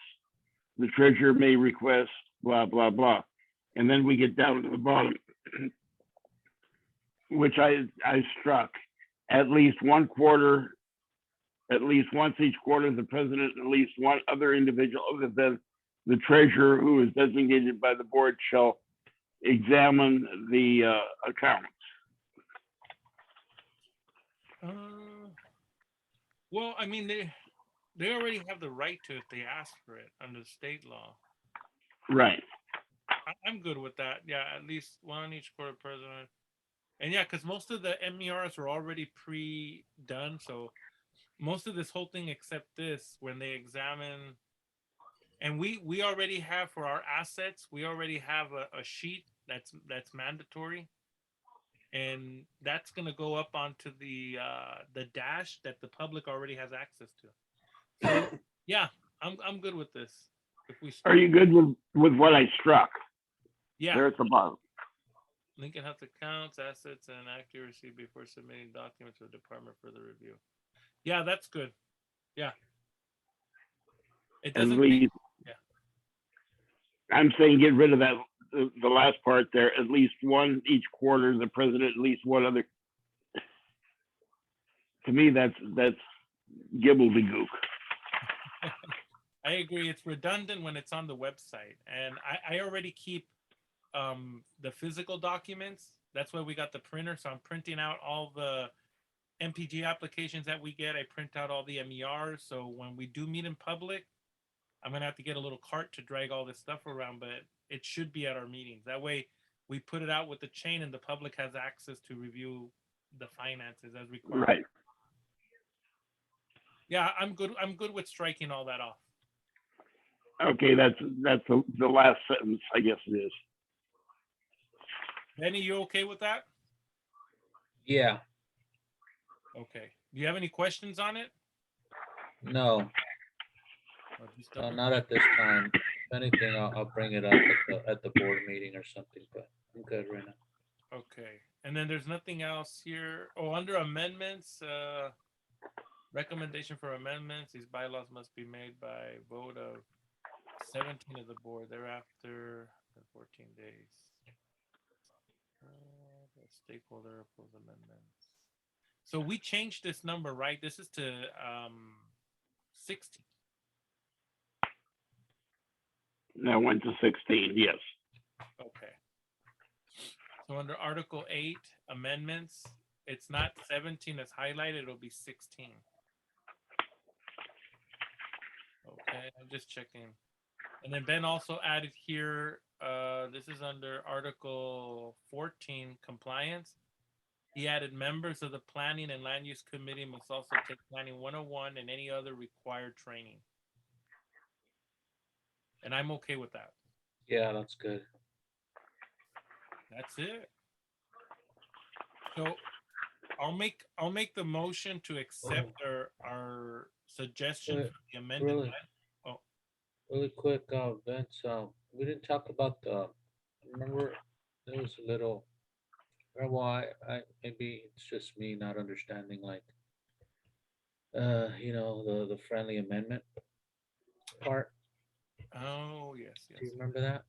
The treasurer may request blah, blah, blah. And then we get down to the bottom, which I struck. At least once each quarter, the president and at least one other individual other than the treasurer who is designated by the board shall examine the accounts. Well, I mean, they already have the right to if they ask for it under state law. Right. I'm good with that. Yeah, at least one each quarter president. And yeah, because most of the MERs are already pre-done. So most of this whole thing except this, when they examine, and we already have for our assets, we already have a sheet that's mandatory. And that's going to go up onto the dash that the public already has access to. So yeah, I'm good with this. If we Are you good with what I struck? Yeah. There at the bottom. Lincoln Health accounts, assets, and accuracy before submitting documents to the department for the review. Yeah, that's good. Yeah. It doesn't. Yeah. I'm saying get rid of that. The last part there. At least one each quarter. The president, at least one other. To me, that's gibbledy-gook. I agree. It's redundant when it's on the website, and I already keep the physical documents. That's why we got the printer. So I'm printing out all the MPG applications that we get. I print out all the MERs. So when we do meet in public, I'm going to have to get a little cart to drag all this stuff around, but it should be at our meetings. That way we put it out with the chain and the public has access to review the finances as required. Right. Yeah, I'm good with striking all that off. Okay, that's the last sentence, I guess it is. Benny, you okay with that? Yeah. Okay. Do you have any questions on it? No. Not at this time. If anything, I'll bring it up at the board meeting or something, but I'm good right now. Okay. And then there's nothing else here. Oh, under amendments, recommendation for amendments. These bylaws must be made by vote of 17 of the board. Thereafter, 14 days. The stakeholder approves amendments. So we changed this number, right? This is to 16. That went to 16, yes. Okay. So under Article 8, amendments, it's not 17 that's highlighted, it'll be 16. Okay, I'm just checking. And then Ben also added here, this is under Article 14, compliance. He added members of the Planning and Land Use Committee must also take Planning 101 and any other required training. And I'm okay with that. Yeah, that's good. That's it. So I'll make the motion to accept our suggestion for the amended. Really? Oh, Really quick, Vince. We didn't talk about remember there was a little. Well, I maybe it's just me not understanding, like, the friendly amendment part. oh yes, yes. Do you remember that?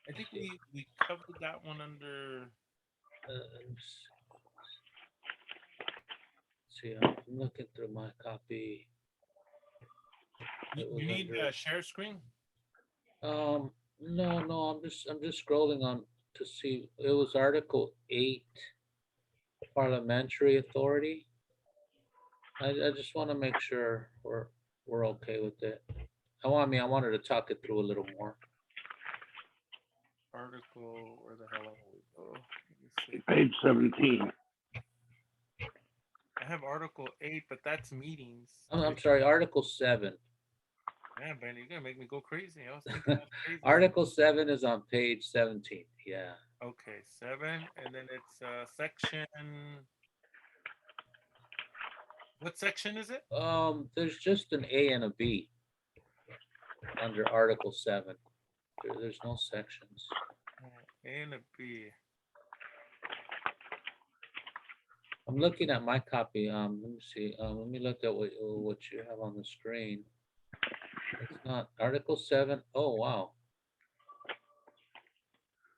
I think we covered that one under. See, I'm looking through my copy. You It was you need under- a share screen? No, I'm just scrolling on to see, it was Article 8, Parliamentary Authority. I just want to make sure we're okay with it. I wanted to talk it through a little more. Article, where the hell are we? Oh, let me see. Page 17. I have Article 8, but that's meetings. I'm sorry, Article 7. Man, Benny, you're gonna make me go crazy. I was thinking that's crazy. Article 7 is on page 17. Yeah. Okay, 7, and then it's section. What section is it? There's just an A and a B under Article 7. There's no sections. A and a B. I'm looking at my copy. Let me see. Let me look at what you have on the screen. It's not Article 7. Oh, wow.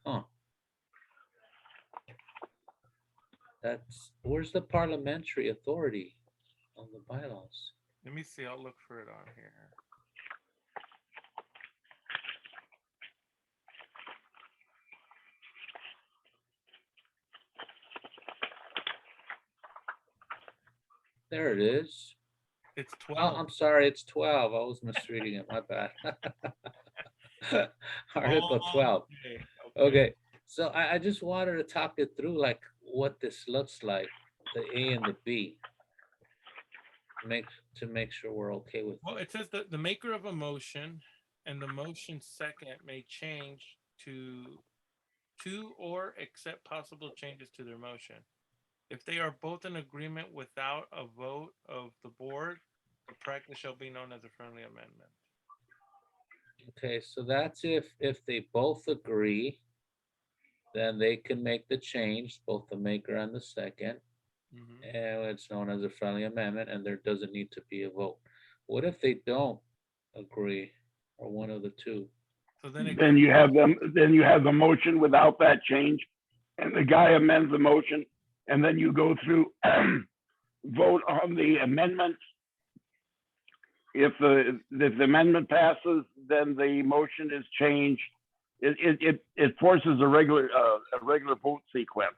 Huh. Where's the parliamentary authority on the bylaws? Let me see. I'll look for it on here. There it is. It's Oh, 12. I'm sorry. It's 12. I was misreading it. My bad. Article 12. Okay. Okay. So I just wanted to talk it through, like what this looks like, the A and the B. To make sure we're okay with Well, it says that the maker of a motion and the motion second may change to or accept possible changes to their motion. If they are both in agreement without a vote of the board, the practice shall be known as a friendly amendment. Okay, so that's if they both agree, then they can make the change, both the maker and the second, Mhm. and it's known as a friendly amendment, and there doesn't need to be a vote. What if they don't agree, or one of the two? So then it Then you have the motion without that change, and the guy amends the motion, and then you go through, vote on the amendment. If the amendment passes, then the motion is changed. It forces a regular vote sequence.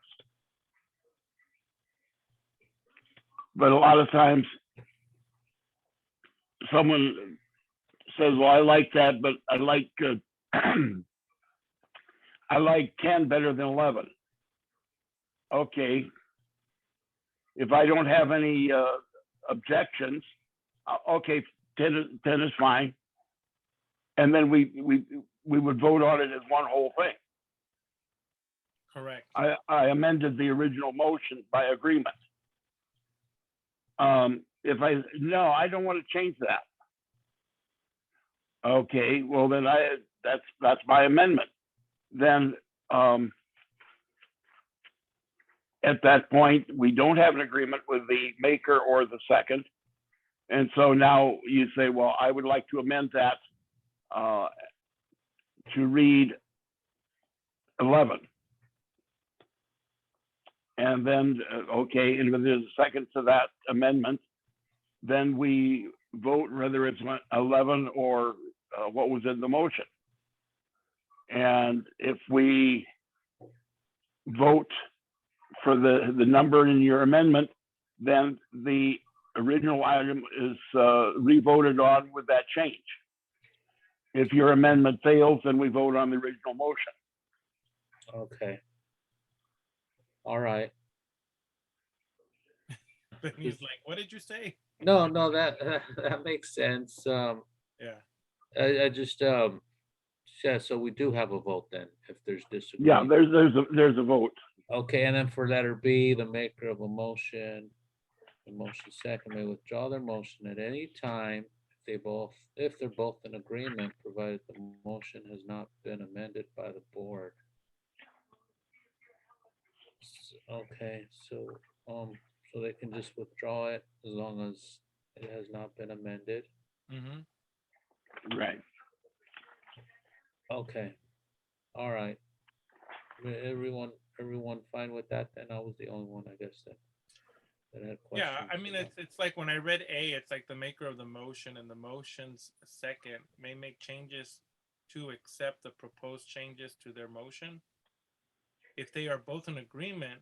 But a lot of times, someone says, "Well, I like that, but I like I like 10 better than 11." Okay, if I don't have any objections, okay, 10 is fine, and then we would vote on it as one whole thing. correct. I amended the original motion by agreement. If I don't want to change that. Okay, well then that's my amendment. Then at that point, we don't have an agreement with the maker or the second. And so now you say, well, I would like to amend that to read 11. And then, okay, and if there's a second to that amendment, then we vote whether it's 11 or what was in the motion. And if we vote for the number in your amendment, then the original item is re-voted on with that change. If your amendment fails, then we vote on the original motion. Okay. All right. Then he's like, "What did you say?" No, that makes sense. Yeah. I just yeah, so we do have a vote then if there's Yeah, disagreement. there's a vote. Okay, and then for letter B, the maker of a motion, the motion second may withdraw their motion at any time if they're both in agreement, provided the motion has not been amended by the board. Okay, so they can just withdraw it as long as it has not been amended. Mm-hmm. Right. Okay, all right. Everyone fine with that then? I was the only one, I guess, then. that had Yeah, questions. I mean, it's like when I read A, it's like the maker of the motion and the motion's second may make changes to accept the proposed changes to their motion. If they are both in agreement,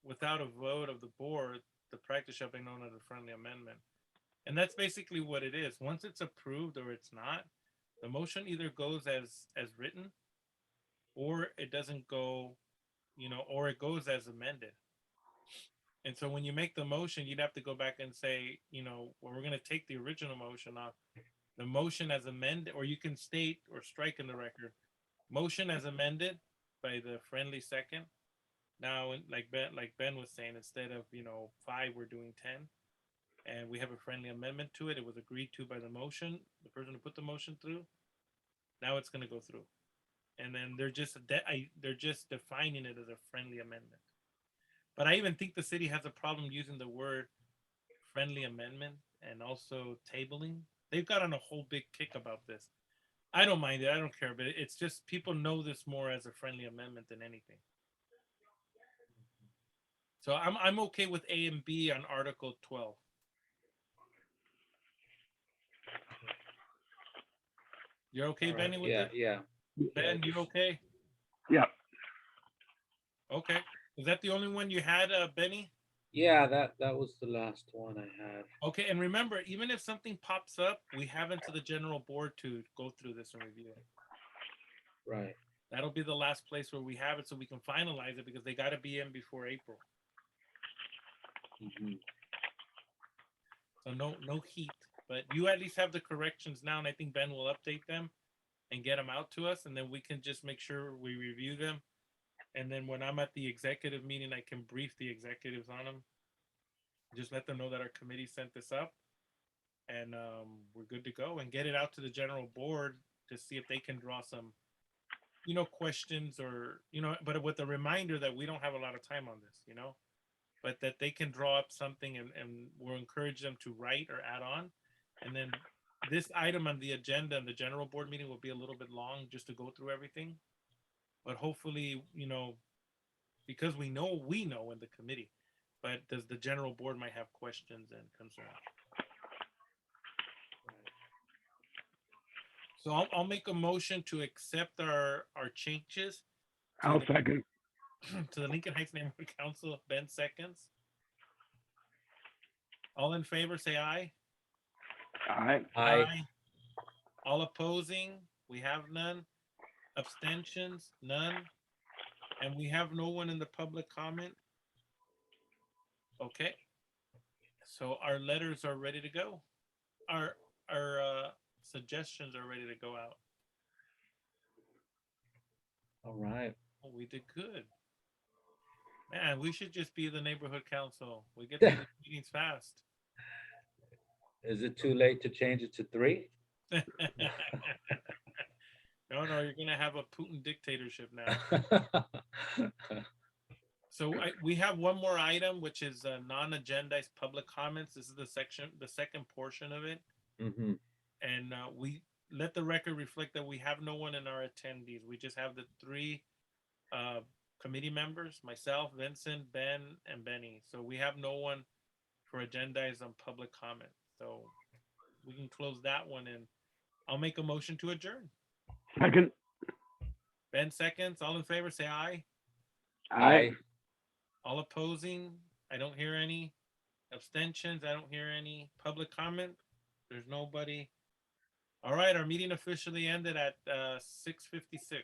without a vote of the board, the practice shall be known as a friendly amendment. And that's basically what it is. Once it's approved or it's not, the motion either goes as written, or it doesn't go, or it goes as amended. And so when you make the motion, you'd have to go back and say, well, we're going to take the original motion off. The motion as amended, or you can state or strike in the record, motion as amended by the friendly second. Now, like Ben was saying, instead of 5, we're doing 10, and we have a friendly amendment to it. It was agreed to by the motion, the person who put the motion through. Now it's going to go through, and then they're just defining it as a friendly amendment. But I even think the city has a problem using the word friendly amendment and also tabling. They've gotten a whole big kick about this. I don't mind it. I don't care, but it's just people know this more as a friendly amendment than anything. So I'm okay with A and B on Article 12. You're okay, All right, Benny, with yeah, it? yeah. Ben, you okay? Yeah. Okay. Is that the only one you had, Benny? Yeah, that was the last one I had. Okay, and remember, even if something pops up, we have until the general board to go through this and review it. Right. That'll be the last place where we have it, so we can finalize it, because they got to be in before April. So no heat, but you at least have the corrections now, and I think Ben will update them and get them out to us, and then we can just make sure we review them. And then when I'm at the executive meeting, I can brief the executives on them. Just let them know that our committee sent this up, and we're good to go, and get it out to the general board to see if they can draw some, questions, or, but with the reminder that we don't have a lot of time on this, but that they can draw up something, and we'll encourage them to write or add on. And then this item on the agenda and the general board meeting will be a little bit long just to go through everything. But hopefully, because we know in the committee, but does the general board might have questions and concerns. So I'll make a motion to accept our changes I'll second. to the Lincoln Heights Neighborhood Council. Ben seconds. All in favor, say aye. Aye. Aye. All opposing, we have none. Abstentions, none. And we have no one in the public comment. Okay. So our letters are ready to go. Our suggestions are ready to go out. All right. Oh, we did good. Man, we should just be the neighborhood council. We get through the meetings fast. Is it too late to change it to 3? No, you're gonna have a Putin dictatorship now. So we have one more item, which is non-agendized public comments. This is the second portion of it. And we let the record reflect that we have no one in our attendees. We just have the 3 committee members, myself, Vincent, Ben, and Benny. So we have no one for agendized on public comment. So we can close that one, and I'll make a motion to adjourn. Second. Ben seconds. All in favor, say aye. Aye. All opposing, I don't hear any. Abstentions, I don't hear any. Public comment, there's nobody. All right, our meeting officially ended at 6:56.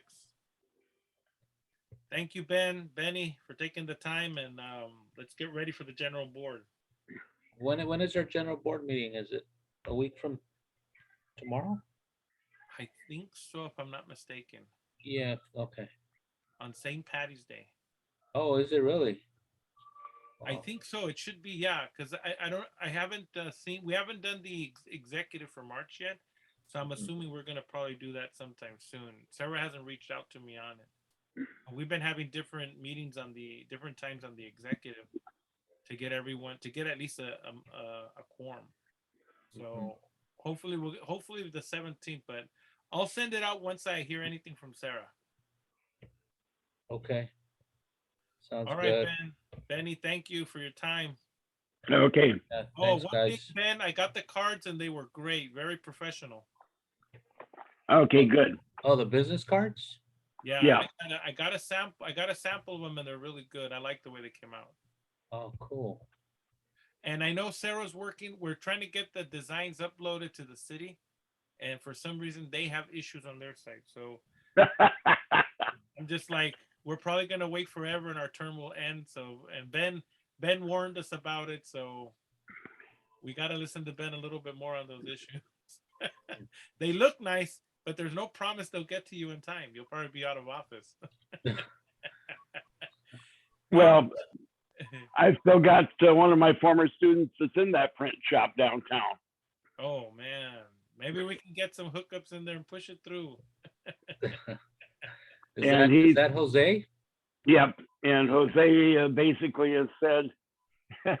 Thank you, Benny, for taking the time, and let's get ready for the general board. When is our general board meeting? Is it a week from tomorrow? I think so, if I'm not mistaken. Yeah, okay. On St. Patty's Day. Oh, is it really? I Wow. think so. It should be, yeah, because I haven't we haven't done the executive for March yet. So I'm assuming we're going to probably do that sometime soon. Sara hasn't reached out to me on it. We've been having different meetings on the different times on the executive to get everyone, to get at least a quorum. So hopefully the 17th, but I'll send it out once I hear anything from Sara. Okay. Sounds All right, good. Benny, thank you for your time. Okay, Yeah, Oh, thanks, one thing, guys. Ben, I got the cards and they were great, very professional. okay, good. Oh, the business cards? Yeah, Yeah. I got a sample. I got a sample of them, and they're really good. I like the way they came out. Oh, cool. And I know Sarah's working. We're trying to get the designs uploaded to the city, and for some reason they have issues on their side. So I'm just like, we're probably gonna wait forever, and our term will end. So, and Ben warned us about it, so we got to listen to Ben a little bit more on those issues. They look nice, but there's no promise they'll get to you in time. You'll probably be out of office. Well, I still got one of my former students that's in that print shop downtown. Oh man, maybe we can get some hookups in there and push it through. Is that Jose? Yep. And Jose basically has said,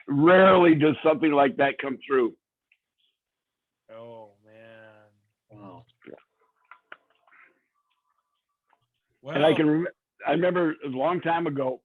rarely does something like that come through. Oh man. Wow. And I Well, remember a long time ago,